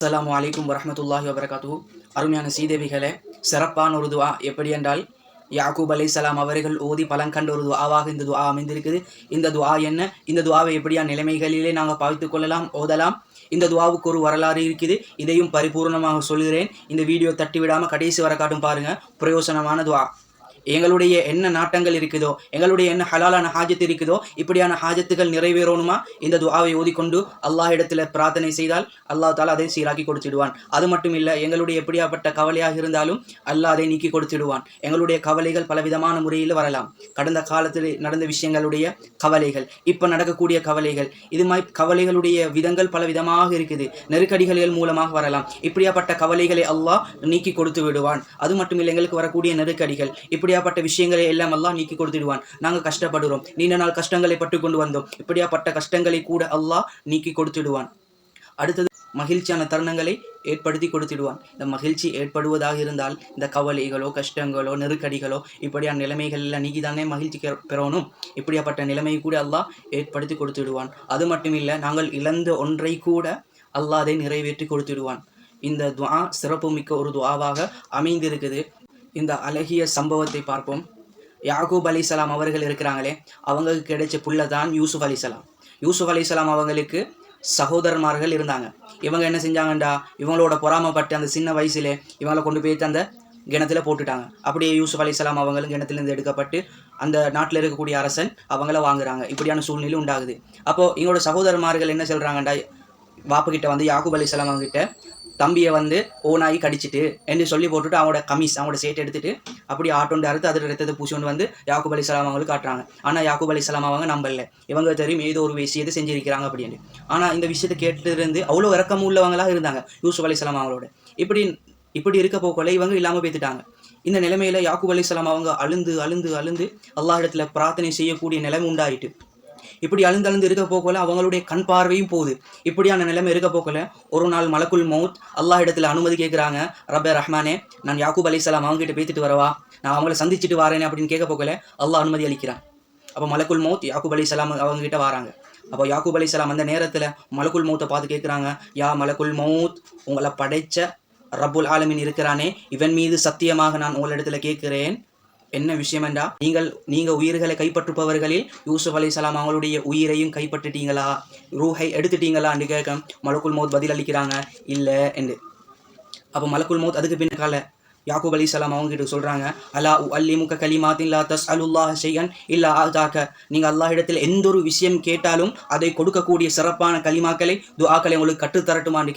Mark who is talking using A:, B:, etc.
A: அஸ்ஸலாமு அலைக்கும் வரஹ்மத்துல்லாஹி வபரகாத்துஹு. அருமையான சீதேவிகளே, சிறப்பான ஒரு துஆ எப்படி என்றால் யாக்கூப் அலைஹிஸ்ஸலாம் அவர்கள் ஓதி பலங்கண்ட ஒரு துஆவாக இந்த துஆ அமைந்திருக்குது. இந்த துஆ என்ன, இந்த துஆவை எப்படியான நிலைமைகளிலே நாங்கள் பாவித்துக் கொள்ளலாம், ஓதலாம். இந்த துஆவுக்கு ஒரு வரலாறு இருக்குது. இதையும் பரிபூர்ணமாக சொல்கிறேன். இந்த வீடியோ தட்டி விடாமல் கடைசி வர காட்டும் பாருங்க. பிரயோசனமான துஆ. எங்களுடைய என்ன நாட்டங்கள் இருக்குதோ, எங்களுடைய என்ன ஹலாலான ஹாஜத்து இருக்குதோ, இப்படியான ஹாஜத்துகள் நிறைவேறணுமா இந்த துஆவை ஓதிக்கொண்டு அல்லாஹ் இடத்துல பிரார்த்தனை செய்தால் அல்லாஹ் தாலா அதை சீராக்கி கொடுத்துடுவான். அது மட்டும் இல்லை, எங்களுடைய எப்படியாப்பட்ட கவலையாக இருந்தாலும் அல்லாஹ் அதை நீக்கி கொடுத்துடுவான். எங்களுடைய கவலைகள் பலவிதமான முறையில் வரலாம். கடந்த காலத்தில் நடந்த விஷயங்களுடைய கவலைகள், இப்போ நடக்கக்கூடிய கவலைகள், இது மாதிரி கவலைகளுடைய விதங்கள் பலவிதமாக இருக்குது. நெருக்கடிகள் மூலமாக வரலாம். இப்படியாப்பட்ட கவலைகளை அல்லாஹ் நீக்கி கொடுத்து விடுவான். அது மட்டும் இல்லை, எங்களுக்கு வரக்கூடிய நெருக்கடிகள், இப்படியாப்பட்ட விஷயங்களை எல்லாம் அல்லாஹ் நீக்கி கொடுத்துடுவான். நாங்கள் கஷ்டப்படுறோம், நீண்ட நாள் கஷ்டங்களை பட்டு கொண்டு வந்தோம், இப்படியாப்பட்ட கஷ்டங்களை கூட அல்லாஹ் நீக்கி கொடுத்துடுவான். அடுத்தது மகிழ்ச்சியான தருணங்களை ஏற்படுத்தி கொடுத்துடுவான். இந்த மகிழ்ச்சி ஏற்படுவதாக இருந்தால் இந்த கவலைகளோ கஷ்டங்களோ நெருக்கடிகளோ இப்படியான நிலைமைகள்லாம் நீக்கி தானே மகிழ்ச்சி பெறணும். இப்படியாப்பட்ட நிலைமையை கூட அல்லாஹ் ஏற்படுத்தி கொடுத்துடுவான். அது மட்டும் இல்லை, நாங்கள் இழந்த ஒன்றை கூட அல்லாஹ் அதை நிறைவேற்றி கொடுத்துடுவான். இந்த துஆ சிறப்புமிக்க ஒரு துஆவாக அமைந்திருக்குது. இந்த அழகிய சம்பவத்தை பார்ப்போம். யாக்கூப் அலைஹிஸ்ஸலாம் அவர்கள் இருக்கிறாங்களே, அவங்களுக்கு கிடைச்ச புள்ள தான் யூசுப் அலைஹிஸ்ஸலாம். யூசுப் அலைஹிஸ்ஸலாம் அவங்களுக்கு சகோதரன்மார்கள் இருந்தாங்க. இவங்க என்ன செஞ்சாங்கண்டா, இவங்களோட பொறாமப்பட்டு அந்த சின்ன வயசுல இவங்களை கொண்டு போய் அந்த கிணத்துல போட்டுட்டாங்க. அப்படியே யூசுப் அலைஹிஸ்ஸலாம் அவங்களும் கிணத்துலேருந்து எடுக்கப்பட்டு அந்த நாட்டில் இருக்கக்கூடிய அரசன் அவங்கள வாங்குறாங்க. இப்படியான சூழ்நிலை உண்டாகுது. அப்போது இவங்களோட சகோதரன்மார்கள் என்ன சொல்கிறாங்கண்டா, வாப்புக்கிட்ட வந்து யாக்கூப் அலைஹிஸ்ஸலாம் அவங்ககிட்ட தம்பியை வந்து ஓனாகி கடிச்சிட்டு என்று சொல்லி போட்டுட்டு அவங்களோட கமிஸ் அவங்களோட சேட்டை எடுத்துட்டு அப்படி ஆட்டோண்டு அறுத்து அதில் ரத்தத்தை பூசி கொண்டு வந்து யாக்கூப் அலைஹிஸ்ஸலாம் அவங்களுக்கு காட்டுறாங்க. ஆனால் யாக்கூப் அலைஹிஸ்ஸலாம் அவங்க நம்பல. இவங்க தெரியும் ஏதோ ஒரு விஷயத்தை செஞ்சிருக்கிறாங்க அப்படின்னு. ஆனால் இந்த விஷயத்தை கேட்டுருந்து அவ்வளோ இறக்கம் உள்ளவங்களாக இருந்தாங்க யூசுப் அலைஹிஸ்ஸலாம் அவங்களோட. இப்படி இருக்க போக்கல இவங்க இல்லாமல் பேத்துட்டாங்க. இந்த நிலைமையில யாக்கூப் அலைஹிஸ்ஸலாம் அவங்க அழுந்து அழுந்து அழுந்து அல்லாஹ் இடத்துல பிரார்த்தனை செய்யக்கூடிய நிலைமை உண்டாயிட்டு. இப்படி அழுந்து இருக்க போக்கல அவங்களுடைய கண் பார்வையும் போகுது. இப்படியான நிலைமை இருக்க போக்கல ஒரு நாள் மலக்குல் மௌத் அல்லாஹ் இடத்துல அனுமதி கேட்குறாங்க. ரப்பே ரஹ்மானே, நான் யாக்கூப் அலைஹிஸ்ஸலாம் அவங்ககிட்ட பேசிட்டு வரவா, நான் அவங்கள சந்திச்சுட்டு வரேன் அப்படின்னு கேட்க போக்கல அல்லாஹ் அனுமதி அளிக்கிறான். அப்போ மலக்குல் மௌத் யாக்கூப் அலைஹிஸ்ஸலாம் அவங்ககிட்ட வராங்க. அப்போ யாக்கூப் அலைஹிஸ்ஸலாம் அந்த நேரத்தில் மலக்குல் மௌத்தை பார்த்து கேட்குறாங்க, யா மலக்குல் மௌத், உங்களை படைச்ச ரப்புல் ஆலமீன் இருக்கிறானே, இவன் மீது சத்தியமாக நான் உங்களிடத்துல கேட்கிறேன், என்ன விஷயம் என்றா, நீங்கள் உயிர்களை கைப்பற்றுபவர்களில் யூசுப் அலைஹிஸ்ஸலாம் அவங்களுடைய உயிரையும் கைப்பற்றிட்டீங்களா, ரூஹை எடுத்துட்டீங்களான்னு கேட்க மலக்குல் மௌத் பதில் அளிக்கிறாங்க, இல்லை என்று. அப்போ மலக்குல் மௌத் அதுக்கு பின்னால யாக்கூப் அலைஹிஸ்ஸலாம் அவங்ககிட்ட சொல்கிறாங்க, அலா அல்லிமுக கலிமாத்தின் லா தஸ்அலுல்லாஹ ஷைஅன் இல்லா ஆதாக, நீங்கள் அல்லாஹ் இடத்தில் எந்த ஒரு விஷயம் கேட்டாலும் அதை கொடுக்கக்கூடிய சிறப்பான கலிமாக்களை துஆக்களை உங்களுக்கு கற்றுத்தரட்டுமான்னு